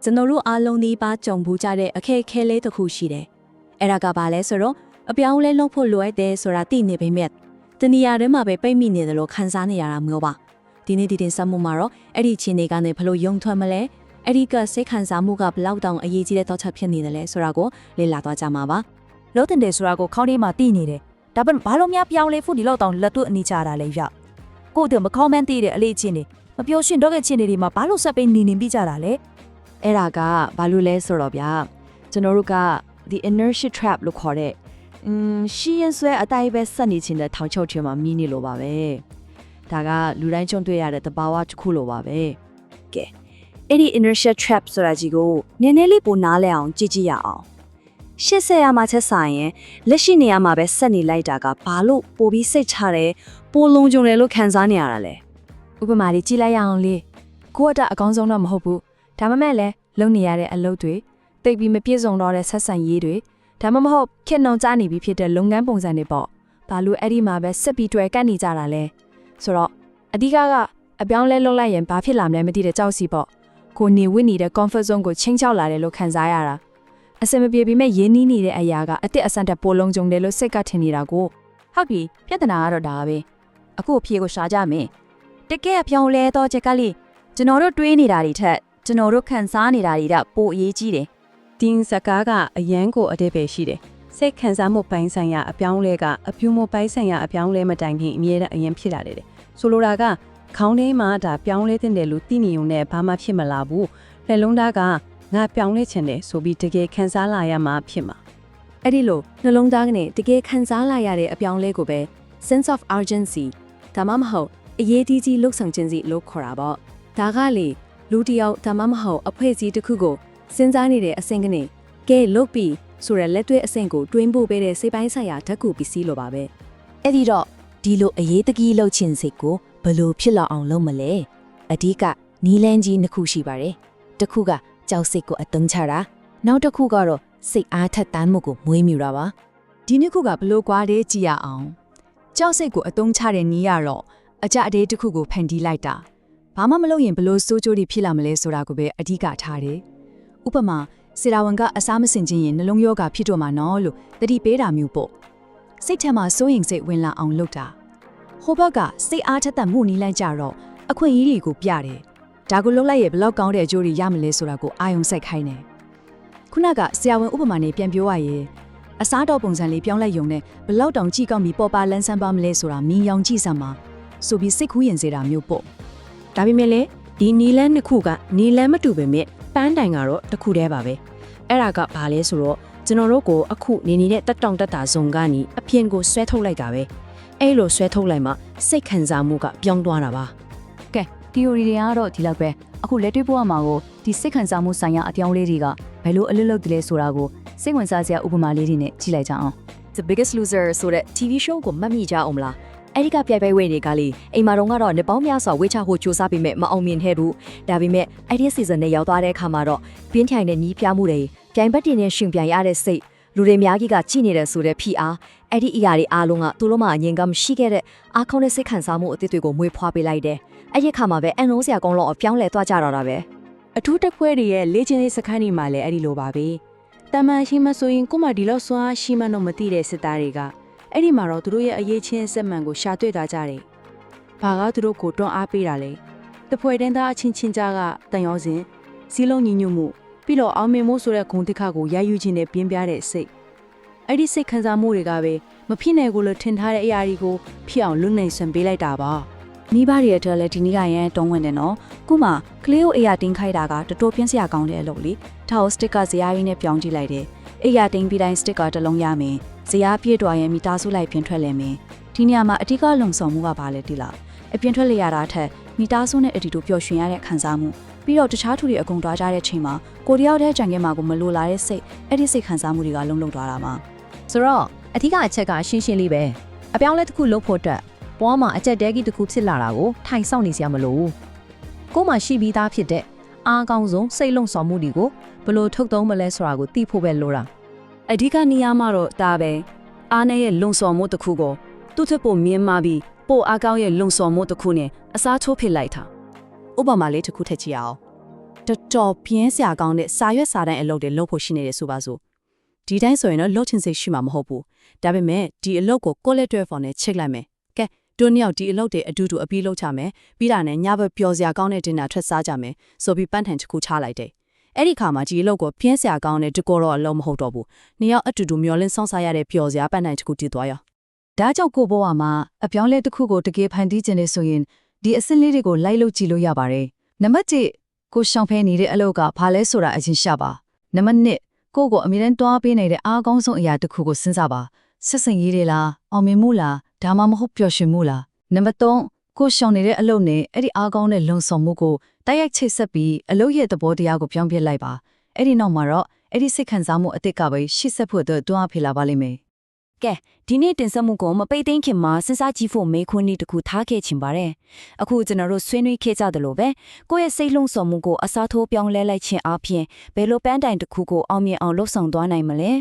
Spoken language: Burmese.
ကျွန်တော်တို့အားလုံးဒီပါကြုံဘူးကြတဲ့အခက်အခဲလေးတစ်ခုရှိတယ်အဲ့ဒါကဘာလဲဆိုတော့အပြောင်းလဲလုပ်ဖို့လိုအပ်တယ်ဆိုတာသိနေပေမဲ့တနည်းအားဖြင့်ပဲပိတ်မိနေတယ်လို့ခံစားနေရတာမျိုးပါဒီနေ့ဒီတင်ဆက်မှုမှာတော့အဲ့ဒီချင်းတွေကနေဘလို့ယုံထွက်မလဲအဲ့ဒီကစိတ်ခံစားမှုကဘလောက်တောင်အရေးကြီးတဲ့တော့ချက်ဖြစ်နေတယ်လဲဆိုတာကိုလေ့လာသွားကြမှာပါလို့တင်တယ်ဆိုတာကိုခေါင်းထဲမှာသိနေတယ်ဒါပေမဲ့ဘာလို့များပြောင်းလဲဖို့ဒီလောက်တောင်လက်တွေ့အနိချတာလဲရောက်ကို့တို့မခေါင်းမန်းသိတဲ့အလေးချင်းတွေမပြောရှင်တော့တဲ့ချင်းတွေမှာဘာလို့ဆက်ပေးနေပြီးကြတာလဲအဲ့ဒါကဘာလို့လဲဆိုတော့ဗျာကျွန်တော်တို့က the inertia trap လို့ခေါ်တဲ့ရှီရင်ဆွဲအတိုင်းပဲဆက်နေခြင်းတဲ့ထောင်ချုပ်ခြင်းမှာမြည်နေလို့ပါပဲဒါကလူတိုင်းကြုံတွေ့ရတဲ့သဘာဝတစ်ခုလိုပါပဲကဲအဲ့ဒီ inertia trap ဆိုတာကြီးကိုနည်းနည်းလေးပိုနားလဲအောင်ကြည့်ကြည့်ရအောင်80ရာမှာချက်ဆိုင်ရင်လက်ရှိနေရာမှာပဲဆက်နေလိုက်တာကဘာလို့ပိုပြီးစိတ်ချတယ်ပိုလုံးကြုံတယ်လို့ခံစားနေရတာလဲဥပမာလေးကြည့်လိုက်ရအောင်လေကိုယ့်အကောင်းဆုံးတော့မဟုတ်ဘူးဒါမှမဲ့လည်းလုံနေရတဲ့အလုပ်တွေတိတ်ပြီးမပြည့်စုံတော့တဲ့ဆက်ဆံရေးတွေဒါမှမဟုတ်ခင်နှောင်ကြားနေပြီးဖြစ်တဲ့လုပ်ငန်းပုံစံတွေပေါ့ဘာလို့အဲ့ဒီမှာပဲဆက်ပြီးတွေ့ကတ်နေကြတာလဲဆိုတော့အဓိကအပြောင်းလဲလုပ်လိုက်ရင်ဘာဖြစ်လာမလဲမသိတဲ့ကြောက်စီပေါ့ကိုနေဝိနေတဲ့ comfort zone ကိုချင်းချောက်လာတယ်လို့ခံစားရတာအစမပြေပြီးမဲ့ရင်းနှီးနေတဲ့အရာကအစ်အဆန်တက်ပိုလုံးကြုံတယ်လို့စိတ်ကထင်နေတာကိုဟုတ်ပြီပြဿနာကတော့ဒါပဲအခုအဖြေကိုရှာကြမယ်တကယ်ပြောင်းလဲတော့ချက်ကလေးကျွန်တော်တို့တွေးနေတာတွေထက်ကျွန်တော်တို့ခံစားနေတာတွေကပိုအရေးကြီးတယ်တင်းစကားကအရန်ကိုအတဲ့ပဲရှိတယ်စိတ်ခံစားမှုပိုင်းဆိုင်ရာအပြောင်းလဲကအပြုမှုပိုင်းဆိုင်ရာအပြောင်းလဲမတိုင်ခင်အမြဲတမ်းအရင်ဖြစ်လာတယ်ဆိုလိုတာကခေါင်းထဲမှာဒါပြောင်းလဲတဲ့တယ်လို့သိနေုံနဲ့ဘာမှဖြစ်မလာဘူးလက်လုံးသားကငါပြောင်းလဲချင်တယ်ဆိုပြီးတကယ်ခံစားလာရမှာဖြစ်မှာအဲ့ဒီလိုနှလုံးသားကနေတကယ်ခံစားလာရတဲ့အပြောင်းလဲကိုပဲ sense of urgency ဒါမှမဟုတ်အရေးကြီးလှုပ်ဆောင်ခြင်းစီလို့ခေါ်တာပေါ့ဒါကလေလူတယောက်ဒါမှမဟုတ်အဖွဲ့အစည်းတစ်ခုကိုစဉ်းစားနေတဲ့အဆင့်ကနေကဲလုတ်ပြီးဆိုရလက်တွေ့အဆင့်ကိုတွင်းပို့ပေးတဲ့စိတ်ပိုင်းဆိုင်ရာဓာတ်ကူပစ္စည်းလိုပါပဲအဲ့ဒီတော့ဒီလိုအရေးတကြီးလှုပ်ခြင်းစိတ်ကိုဘယ်လိုဖြစ်လောက်အောင်လုပ်မလဲအဓိကနီးလန်းကြီးနှစ်ခုရှိပါတယ်တစ်ခုကကြောက်စိတ်ကိုအသုံးချတာနောက်တစ်ခုကတော့စိတ်အားထက်သန်မှုကိုမွေးမြူတာပါဒီနှစ်ခုကဘလို့ကွာတဲ့ကြည့်ရအောင်ကြောက်စိတ်ကိုအသုံးချတဲ့နီးရတော့အကြအတေးတစ်ခုကိုဖန်တီးလိုက်တာဘာမှမလုပ်ရင်ဘလို့စိုးကြိုးတွေဖြစ်လာမလဲဆိုတာကိုပဲအဓိကထားတယ်ဥပမာစေရာဝန်ကအစားမစင်ခြင်းရင်နှလုံးရောဂါဖြစ်တော့မှာနော်လို့တတိပေးတာမျိုးပေါ့စိတ်ထဲမှာစိုးရင်စိတ်ဝင်လာအောင်လုပ်တာဟိုဘက်ကစိတ်အားထက်သန်မှုနီးလိုက်ကြတော့အခွင့်အရေးတွေကိုပြတယ်ဒါကိုလုပ်လိုက်ရင်ဘလောက်ကောင်းတဲ့အကျိုးတွေရမလဲဆိုတာကိုအာရုံစိုက်ခိုင်းတယ်ခုနကဆရာဝန်ဥပမာနဲ့ပြန်ပြောရရင်အစားတော်ပုံစံလေးပြောင်းလိုက်ရုံနဲ့ဘလောက်တောင်ကြည့်ကောင်းပြီးပေါ်ပါလန်းဆန်းပါမလဲဆိုတာမြင်ရောင်ကြည့်စမ်းပါဆိုပြီးစိတ်ကူးရင်စေတာမျိုးပေါ့ဒါပေမဲ့လေဒီနီလန်းနှစ်ခုကနီလန်းမတူပေမဲ့ပန်းတိုင်ကတော့တစ်ခုတည်းပါပဲအဲ့ဒါကဘာလဲဆိုတော့ကျွန်တော်တို့ကိုအခုနေတဲ့တက်တောင်တက်တာဇုံကနေအပြင်ကိုဆွဲထုတ်လိုက်တာပဲအဲ့လိုဆွဲထုတ်လိုက်မှစိတ်ခံစားမှုကပြောင်းသွားတာပါကဲ theory တွေကတော့ဒီလောက်ပဲအခုလက်တွေ့ဘဝမှာကိုဒီစိတ်ခံစားမှုဆိုင်ရာအပြောင်းလဲတွေကဘယ်လိုအလွတ်လွတ်တလဲဆိုတာကိုစိတ်ဝင်စားစရာဥပမာလေးတွေနဲ့ကြည့်လိုက်ကြအောင် The Biggest Loser ဆိုတဲ့ TV show ကိုမှတ်မိကြအောင်မလားအဲ့ဒီကပြိုင်ပွဲဝင်တွေကလေအိမ်မှာတော့ကတော့နှစ်ပေါင်းများစွာဝေချဖို့ကြိုးစားပြီးမဲ့မအောင်မြင်ခဲ့ဘူးဒါပေမဲ့အဲ့ဒီ season နဲ့ရောက်သွားတဲ့အခါမှာတော့ပြင်းထန်တဲ့ညီးပြမှုတွေပြိုင်ဘက်တင်နဲ့ရှင်ပြိုင်ရတဲ့စိတ်လူတွေအများကြီးကကြည်နေတဲ့ဆိုတဲ့ဖိအားအဲ့ဒီအရာတွေအားလုံးကသူတို့မှအငြင်းကမရှိခဲ့တဲ့အားကောင်းတဲ့စိတ်ခံစားမှုအသစ်တွေကိုမွေးဖွားပေးလိုက်တယ်အဲ့ဒီအခါမှာပဲအန်လုံးစရာကောင်းလို့အပြောင်းလဲသွားကြတော့တာပဲအထူးတက်ဖွဲတွေရဲ့လေ့ကျင့်ရေးစခန်းတွေမှာလည်းအဲ့ဒီလိုပါပဲတမန်ရှိမဆိုရင်ကိုမဒီလောက်စွာရှိမှတော့မသိတဲ့စစ်သားတွေကအဲ့ဒီမှာတော့သူတို့ရဲ့အရေးချင်းစက်မှန်ကိုရှာတွေ့တာကြတယ်။ဘာကသူတို့ကိုတွန်းအားပေးတာလဲ။တပွဲတန်းသားအချင်းချင်းကြားကတန်ရောစဉ်စီးလုံးညီညွတ်မှုပြီးတော့အောင်မြင်မှုဆိုတဲ့ဂုဏ်သိက္ခာကိုရယူခြင်းနဲ့ပြင်းပြတဲ့စိတ်။အဲ့ဒီစိတ်ခံစားမှုတွေကပဲမဖြစ်နိုင်ကိုလို့ထင်ထားတဲ့အရာတွေကိုဖြစ်အောင်လွတ်နိုင်စွမ်းပေးလိုက်တာပါ။မိဘတွေအတွက်လည်းဒီနေ့ကရန်တုံးဝင်တယ်နော်။ခုမှကလေးကိုအရာတင်းခိုက်တာကတော်တော်ပြင်းစရာကောင်းတဲ့အလုပ်လေ။ဒါကိုစတစ်ကာဇရာရင်းနဲ့ပြောင်းကြည့်လိုက်တယ်။အရာတင်းပြီးတိုင်းစတစ်ကာတစ်လုံးရမယ်။ဇရာပြည့်တော်ရင်မိသားစုလိုက်ပြင်ထွက်လဲမယ်ဒီနေရာမှာအဓိကလုံဆောင်မှုကဘာလဲတိလားအပြင်ထွက်လေရတာထက်မိသားစုနဲ့အတီတို့ပျော်ရွှင်ရတဲ့ခံစားမှုပြီးတော့တခြားသူတွေအကုန်တွားကြတဲ့ချိန်မှာကိုတယောက်တည်းကြံခဲ့မှာကိုမလိုလားတဲ့စိတ်အဲ့ဒီစိတ်ခံစားမှုတွေကလုံလုံသွားတာပါဆိုတော့အဓိကအချက်ကရှင်းရှင်းလေးပဲအပြောင်းလဲတစ်ခုလုပ်ဖို့အတွက်ပွားမှာအကြက်တဲကြီးတစ်ခုဖြစ်လာတာကိုထိုင်ဆောင်နေစရာမလိုဘူးကို့မှာရှိပြီးသားဖြစ်တဲ့အားကောင်းဆုံးစိတ်လုံဆောင်မှုတွေကိုဘယ်လိုထုတ်သုံးမလဲဆိုတာကိုသိဖို့ပဲလိုတာအဓိကနေရာမှာတော့ဒါပဲအားနဲ့ရဲ့လုံဆောင်မှုတစ်ခုကိုသူ့ထက်ပိုမြင်မှပြီးပိုအားကောင်းရဲ့လုံဆောင်မှုတစ်ခုနဲ့အစားထိုးဖြစ်လိုက်တာဥပမာလေးတစ်ခုထည့်ကြည့်အောင် တော်တော်ပြင်းစရာကောင်းတဲ့စာရွက်စာတမ်းအလုပ်တွေလုပ်ဖို့ရှိနေတယ်ဆိုပါစို့ဒီတိုင်းဆိုရင်တော့လုပ်ချင်စိတ်ရှိမှာမဟုတ်ဘူးဒါပေမဲ့ဒီအလုပ်ကိုကိုလက်တွဲဖော်နဲ့ချိတ်လိုက်မယ်ကဲတို့နှစ်ယောက်ဒီအလုပ်တွေအတူတူအပြီးလုပ်ချမယ်ပြီးတာနဲ့ညဘက်ပျော်စရာကောင်းတဲ့တင်တာထွက်စားကြမယ်ဆိုပြီးပန်းထန်တစ်ခုချလိုက်တယ်အဲ့ဒီခါမှာဒီအလုပ်ကိုပြင်းစရာကောင်းတဲ့ဒီကိုတော့အလုပ်မဟုတ်တော့ဘူးနှစ်ယောက်အတူတူမျောလင်းဆောင်စားရတဲ့ပျော်စရာပန်းထန်တစ်ခုတည်သွားရော ဒါကြောင့်ကိုဘဝမှာအပြောင်းလဲတစ်ခုကိုတကယ်ဖန်တီးခြင်းလေဆိုရင်ဒီအစင်းလေးတွေကိုလိုက်လို့ကြည့်လို့ရပါတယ်နံပါတ်1ကိုရှောင်ဖဲနေတဲ့အလုပ်ကဘာလဲဆိုတာအရင်ရှာပါနံပါတ်2ကိုအမြဲတမ်းတွားပေးနေတဲ့အားကောင်းဆုံးအရာတစ်ခုကိုစဉ်းစားပါဆက်စင်ရေးတွေလားအောင်မြင်မှုလားဒါမှမဟုတ်ပျော်ရွှင်မှုလားနံပါတ်3ကိုရှောင်နေတဲ့အလုပ်နဲ့အဲ့ဒီအားကောင်းတဲ့လုံဆောင်မှုကိုတိုက်ရိုက်ချိတ်ဆက်ပြီးအလုပ်ရဲ့သဘောတရားကိုပြောင်းပြလိုက်ပါအဲ့ဒီနောက်မှာတော့အဲ့ဒီစိတ်ခံစားမှုအသစ်ကပဲရှေ့ဆက်ဖို့အတွက်တွန်းအားပေးလာပါလိမ့်မယ် ကဲဒီနေ့တင်ဆက်မှုကိုမပိတ်သိမ်းခင်မှာစဉ်းစားကြည့်ဖို့မေးခွန်းလေးတစ်ခုထားခဲ့ချင်ပါတယ်အခုကျွန်တော်တို့ဆွေးနွေးခဲ့ကြတယ်လို့ပဲကိုယ့်ရဲ့စိတ်လုံးစော်မှုကိုအစားထိုးပြောင်းလဲလိုက်ခြင်းအပြင်ဘယ်လိုပန်းတိုင်တစ်ခုကိုအောင်မြင်အောင်လှုပ်ဆောင်သွားနိုင်မလဲ